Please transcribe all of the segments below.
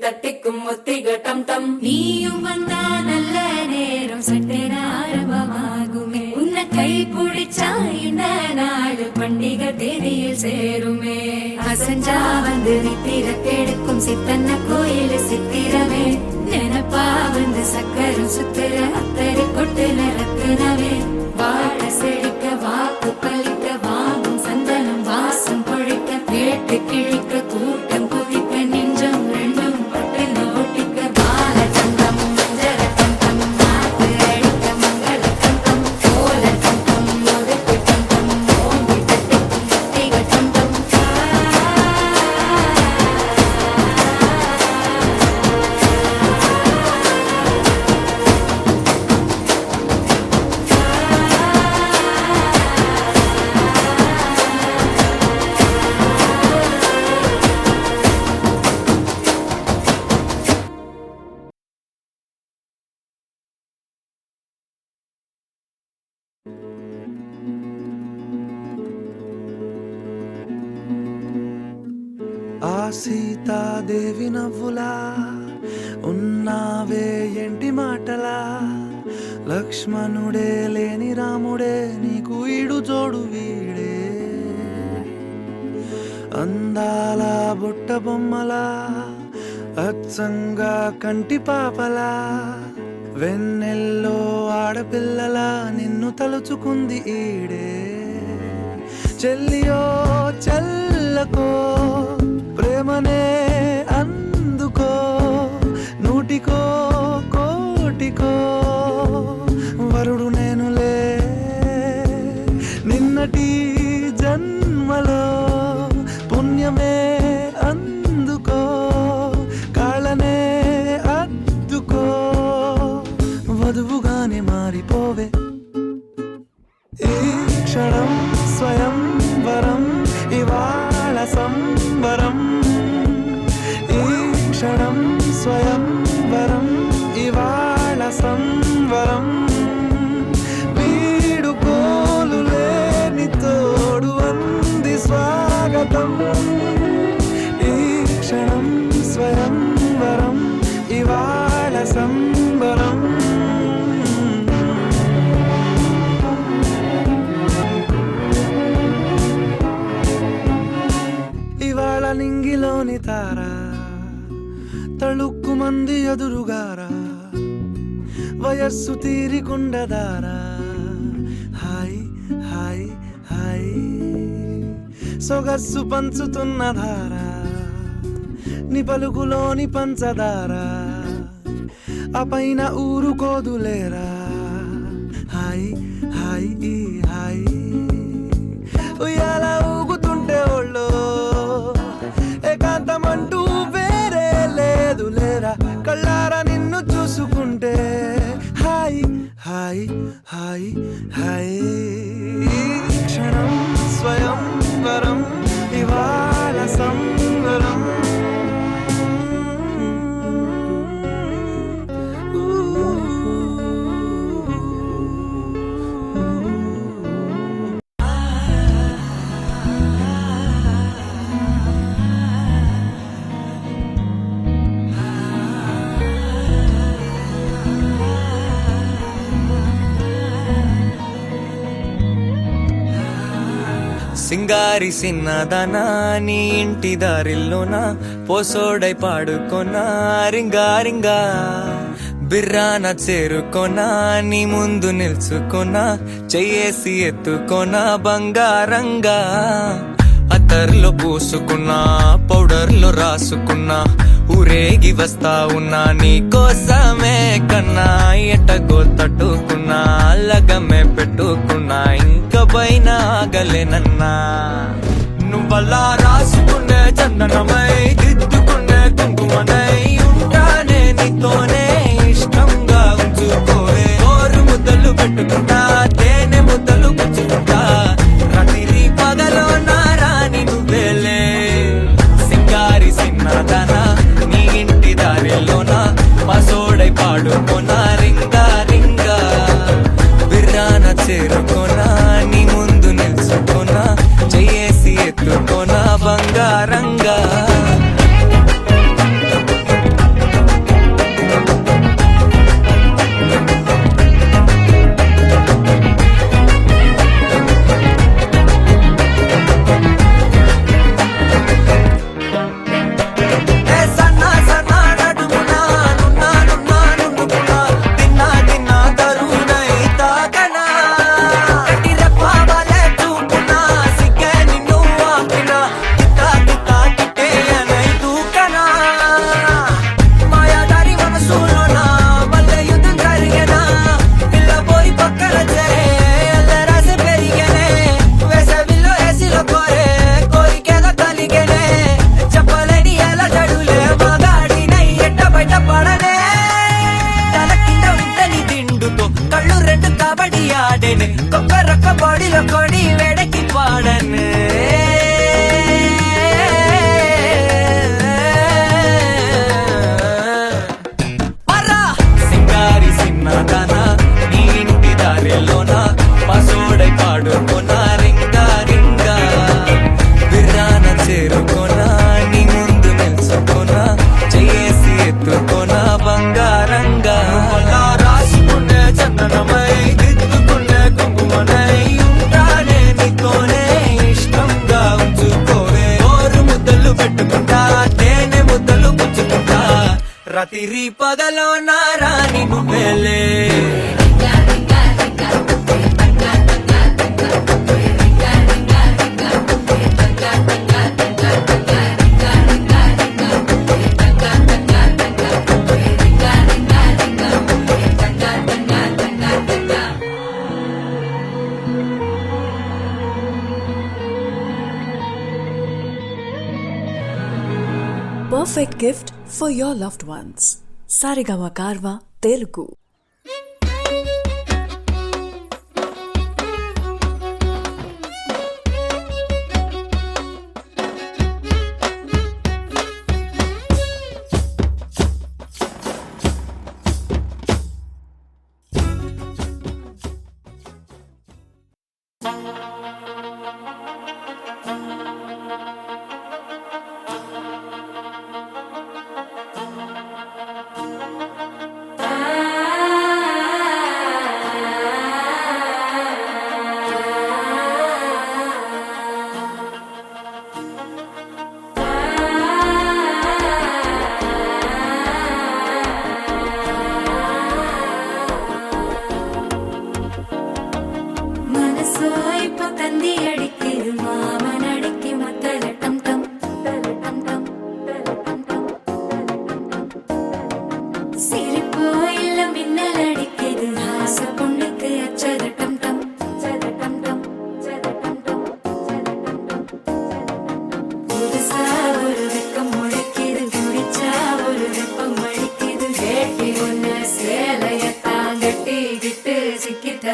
தட்டிக்கும் ஒத்திக டம் டம் நீயும் வந்தா நல்ல நேரம் சட்டென ஆரம்பமாகுமே உன்னை கை பிடிச்சா இந்த நாடு பண்டிகை தேதியில் சேருமே அசஞ்சா வந்து நித்திர கெடுக்கும் சித்தன்ன கோயில் சித்திரமே நினப்பா வந்து சக்கரம் சுத்திர அத்தரி கொட்டுல ரத்தினவே வாழ செழிக்க வாக்கு பலிக்க வாங்கும் சந்தனம் வாசம் பொழிக்க கேட்டு கிழிக்க கூட்டம் குதிக்க நெஞ்சம் ரெண்டும் பட்டுன்னு ஒட்டிக்க பால சந்தம் மஞ்சர தந்தம் நாட்டு அடிக்க மங்கள தந்தம் கோல தந்தம் ஒதுக்கு தந்தம் ஓங்கி தட்டிக்கும் முத்திக தந்தம் ఆ సీతాదేవి నవ్వులా ఉన్నావే ఎంటి మాటలా లక్ష్మణుడే లేని రాముడే నీకు ఈడు జోడు వీడే అందాల బుట్ట బొమ్మలా అచ్చంగా కంటి పాపలా వెన్నెల్లో ఆడపిల్లలా నిన్ను తలుచుకుంది ఈడే చెల్లియో చెల్లకో ప్రేమనే అందుకో నూటికో కోటికో వరుడు నేనులే నిన్నటి జన్మలో పుణ్యమే అందుకో కాళ్ళనే అద్దుకో వధువుగానే మారిపోవే ఈ క్షణం స్వయం వరం ఇవాళ సంబరం ఈ స్వయంవరం ఇవాళ సంబరం ఇవాళ నింగిలోని తారా తళుక్కు మంది ఎదురుగారా వయస్సు తీరికుండదారా హాయ్ హాయ్ హాయ్ సొగస్సు పంచుతున్న ధారా ని పలుకులోని పంచదారా ఆ పైన ఊరుకోదులేరా హాయ్ హాయ్ ఈ హాయ్ ఉయ్యాల ఊగుతుంటే ఒళ్ళో ఏకాంతమంటూ వేరే లేదు లేరా కళ్ళారా నిన్ను చూసుకుంటే హాయ్ హాయ్ హాయ్ హాయ్ క్షణం స్వయంవరం ఇవాళ సంవరం సింగారి సిన్నదనా నీ ఇంటి దారిల్లోన పోసోడై పాడుకొనా రింగా రింగా బిర్రాన చేరుకొనా నీ ముందు నిల్చుకొనా చెయ్యేసి ఎత్తుకొనా బంగారంగా అత్తర్లో పూసుకున్నా పౌడర్లో రాసుకున్నా ఊరేగి వస్తా ఉన్నా నీ కోసమే కన్నా ఎట్టగో తట్టుకున్నా లగమే పెట్టుకున్నా ఇంక పైన ఆగలేనన్నా నువ్వలా రాసుకునే చందనమై దిద్దుకునే కుంకుమనై ఉంటానే నీతోనే ఇష్టంగా ఉంచుకోవే ఓరు ముద్దలు పెట్టుకుంటా తేనె ముద్దలు పుచ్చుకుంటా రాత్రి పగలో నా రాణి నువ్వేలే సింగారి సిన్నదనా నీ ఇంటి దారిలోన పసోడై పాడుకోనా రింగా రింగా బిర్రాన చేరుకోనా నీ ముందు నిల్చుకోనా చెయ్యేసి ఎత్తుకోనా బంగారంగా కొక్క బాడీలో కొడి వేడకి పాడనే సింగారి సిన్నదనా నీ ఇంటి దారిలోన పసోడై పాడుకోనా రింగా రింగా బిర్రాన చేరుకోనా నీ ముందు నిల్చుకోనా చెయ్యేసి ఎత్తుకోనా బంగారంగా రాసుకునే చందనమై దిద్దుకునే కుంకుమనై ఉంటానే నీతోనే ఇష్టంగా ఉంచుకోవే ఓరు ముద్దలు పెట్టుకుంటా తేనె ముద్దలు పుచ్చుకుంటా రాత్రి పగలో నా రాణి నువ్వేలే Perfect gift for your loved ones. Sarigama Karva Telugu.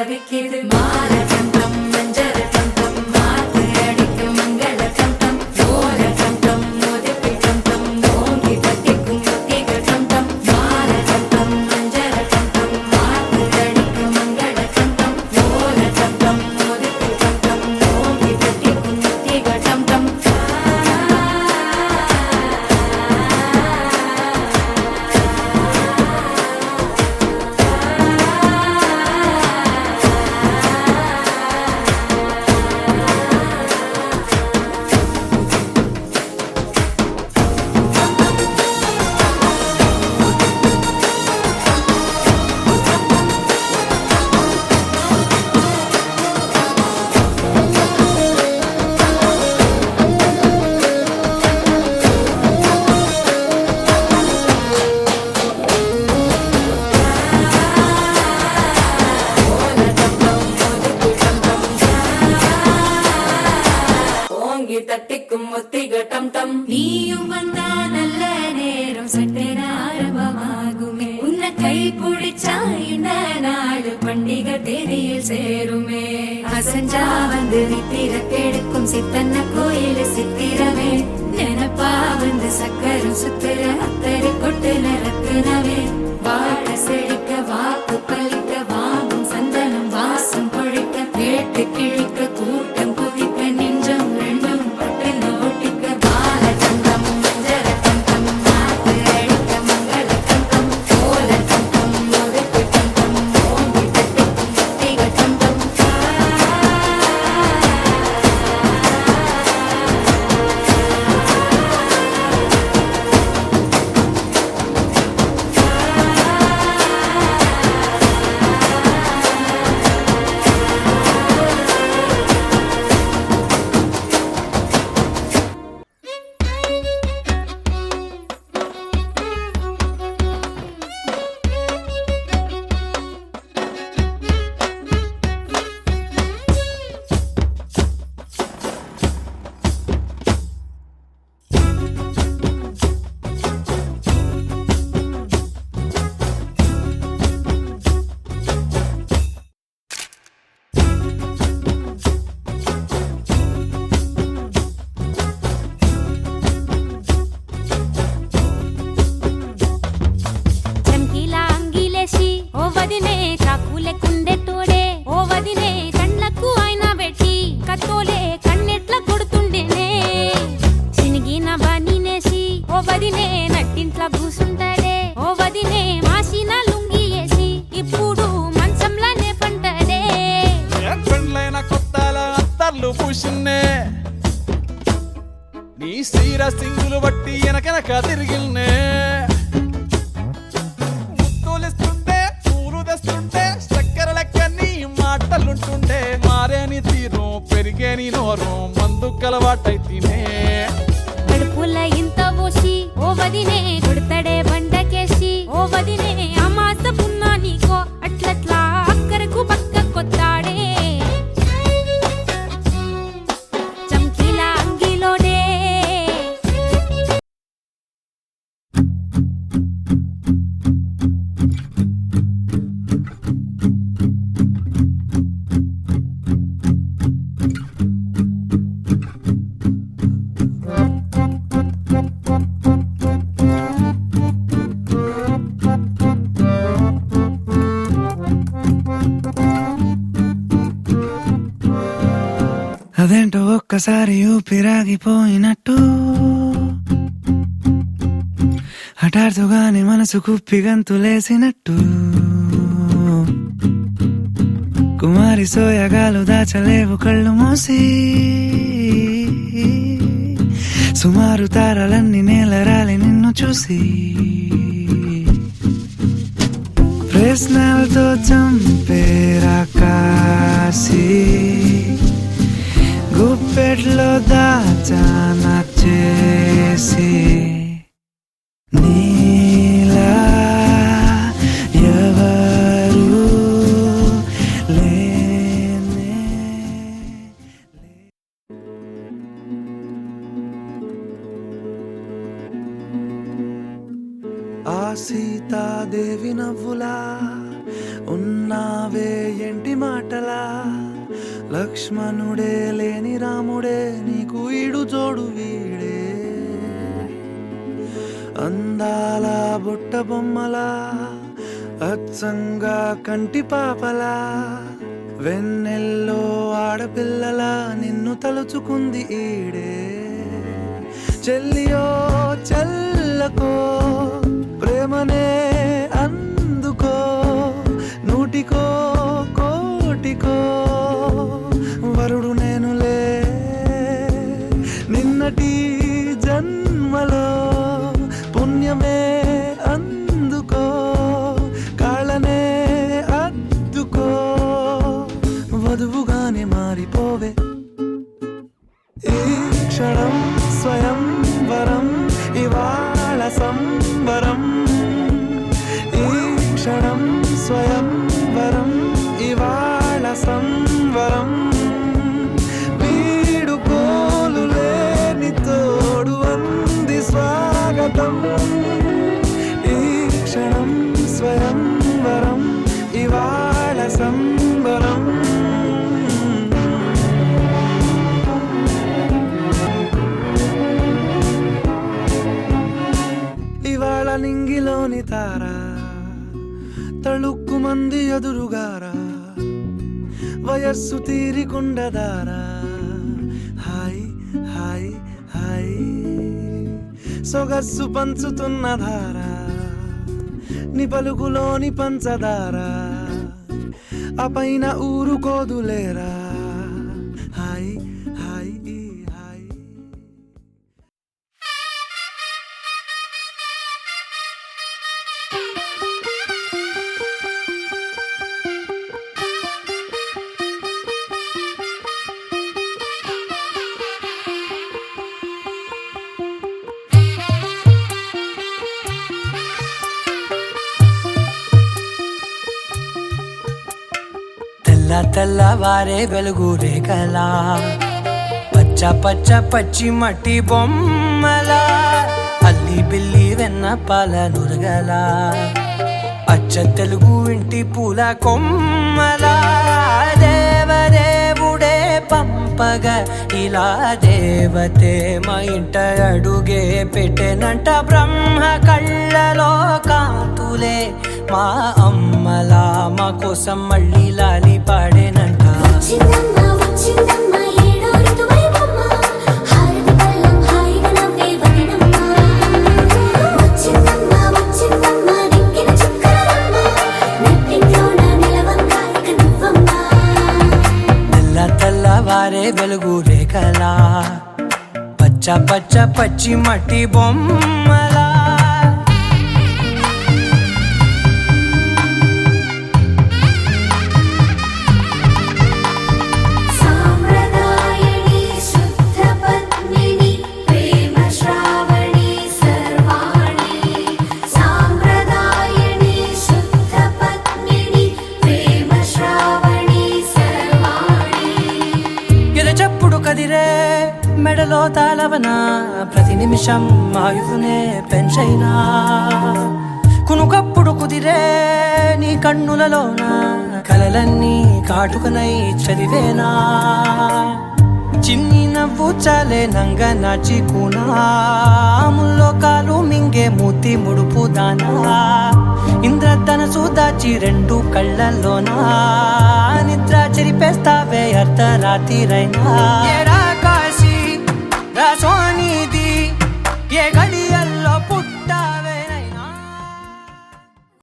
தவிக்குது மால டம் டம் மஞ்சர டம் டம் மாத்து அடிக்க மங்கள டம் டம் ஓல டம் டம் மோதிக்கு டம் டம் ஓங்கி தட்டிக்கும் முத்திக டம் டம் மால டம் டம் மஞ்சர டம் டம் மாத்து அடிக்க மங்கள டம் டம் ஓல டம் டம் மோதிக்கு டம் டம் ஓங்கி தட்டிக்கும் முத்திக டம் டம் ஓங்கி தட்டிக்கும் முத்திக டம் டம் நீயும் வந்தா நல்ல நேரம் சட்டென ஆரம்பமாகுமே உன்னை கை பிடிச்சா இந்த நாடு பண்டிகை தேதியில் சேருமே அசஞ்சா வந்து நித்திர கெடுக்கும் சித்தன்ன கோயில் சித்திரமே நினப்பா வந்து சக்கரம் சுத்துற அத்தரு கொட்டு நிறத்துனவே வாழ செழிக்க வாக்கு பலிக்க வாங்கும் சந்தனம் வாசம் பொழிக்க கேட்டு கிழிக்க கூட்டம் குதிக்க நெஞ்சம் ரெண்டும் பட்டுன்னு ஒட்டிக்க பால தந்தம் மஞ்சர தந்தம் மாத்து அடிக்க மங்கள தந்தம் கோல தந்தம் முதுக்கு தந்தம் ஓங்கி தட்டிக்கும் முத்திக தந்தம் చంకీలా అంగిలేసి ఓ వదినే చాకులే కుండే తోడే ఓ వదినే కళ్ళకు ఆయన పెట్టి కత్తోలే కన్నెట్ల కొడుతుండేనే చినిగిన బనీనేసి ఓ వదినే నట్టింట్ల కూసుంటాడే ఓ వదినే మాసిన లుంగి వేసి ఇప్పుడు మంచంలానే పంటడే పెళ్ళైన కొత్తల అత్తర్లు పూసిన్నే నీ సీర సింగులు బట్టి వెనకెనక తిరిగిల్నే ముత్తులిస్తుంటే పూలు తెస్తుంటే చక్కెర లెక్క నీ మాటలుంటుండే మారేని తీరు పెరిగేని నోరు మందు కలవాటైతేనే కడుపుల ఇంత పోసి ఓ వదినే కొడతడే బండకేసి ఓ వదినే అమాస పున్నా నీకో అట్లట్లా అక్కరకు పక్క కొత్తాడే చంకీలా అంగిలోడే అదేంటో ఒక్కసారి ఊపిరాగిపోయినట్టు హఠాత్తుగానే మనసు కుప్పి గంతులేసినట్టు కుమారి సోయగాలు దాచలేవు కళ్ళు మూసి సుమారు తారలన్నీ నేలరాలి నిన్ను చూసి ప్రశ్నలతో చంపేరా కాసి గుప్పెట్లో దాచానా చేసి నీలా ఎవరు లేనే ఆ సీతాదేవి నవ్వులా ఉన్నావే ఎంటి మాటలా లక్ష్మణుడే లేని రాముడే నీకు ఈడు జోడు వీడే అందాల బుట్ట బొమ్మలా అచ్చంగా కంటి పాపలా వెన్నెల్లో ఆడపిల్లలా నిన్ను తలుచుకుంది ఈడే చెల్లియో చెల్లకో ప్రేమనే అందుకో నూటికో కోటికో వరుడు నేనులే నిన్నటి జన్మలో పుణ్యమే అందుకో కాళ్ళనే అద్దుకో వధువుగానే మారిపోవే ఈ క్షణం స్వయం వరం ఇవాళ సంబరం ఈ క్షణం స్వయం వరం ఇవాళ సంవరం వీడుకోలు లేని తోడు అంది స్వాగతం ఈ క్షణం స్వయం వరం ఇవాళ సంబరం ఇవాళ నింగిలోని తారా తళుక్కు మంది ఎదురుగారా వయస్సు తీరికుండదారా హాయ్ హాయ్ హాయ్ సొగస్సు పంచుతున్న ధారా ని పలుకులోని పంచదారా ఆ పైన ఊరుకోదులేరా హాయ్ హాయ్ హాయ్ తెల్లవారే వెలుగు రేఖలా పచ్చ పచ్చ పచ్చి మట్టి బొమ్మలా అల్లి బిల్లి వెన్న పాల నురగలా అచ్చ తెలుగు ఇంటి పూల కొమ్మలా దేవదేవుడే పంపగా ఇలా దేవతే మా ఇంట అడుగే పెట్టెనంట బ్రహ్మ కళ్ళలో కాంతులే మా అమ్మలా మా కోసం మళ్ళీ లాలి పాడేనంట వచ్చిందమ్మా వచ్చిందమ్మా ఏడో ఋతువైవమ్మా హారతి పళ్ళం హాయిగా నవ్వే వదినమ్మా వచ్చిందమ్మా వచ్చిందమ్మా నెక్కిన చుక్కలమ్మా నెట్టింట్లోన నిలవంగా ఇక నువ్వమ్మా తెల్లవారే వెలుగు రేఖలా పచ్చ పచ్చ పచ్చి మట్టి బొమ్మలా సాంప్రదాయని శుద్ధ పద్మిని ప్రేమ శ్రావణి సర్వాణి సాంప్రదాయని శుద్ధ పద్మిని ప్రేమ శ్రావణి సర్వాణి ఎరచప్పుడు కదిరే మెడలో తాళవన ప్రతి నిమిషం ఆయువునే పెంచైనా కునుకప్పుడు కుదిరే నీ కన్నులలోన కలలన్నీ కాటుకనై చదివేనా చిన్ని నవ్వు చాలే నంగ నాచి కూనాముల్లో కాలు మింగే మూతి ముడుపు దానా ఇంద్రధనసు దాచి రెండు కళ్ళల్లోనా నిద్ర చెరిపేస్తావే అర్ధరాత్రిరైనా ఏడా కాశీ రాసోనిది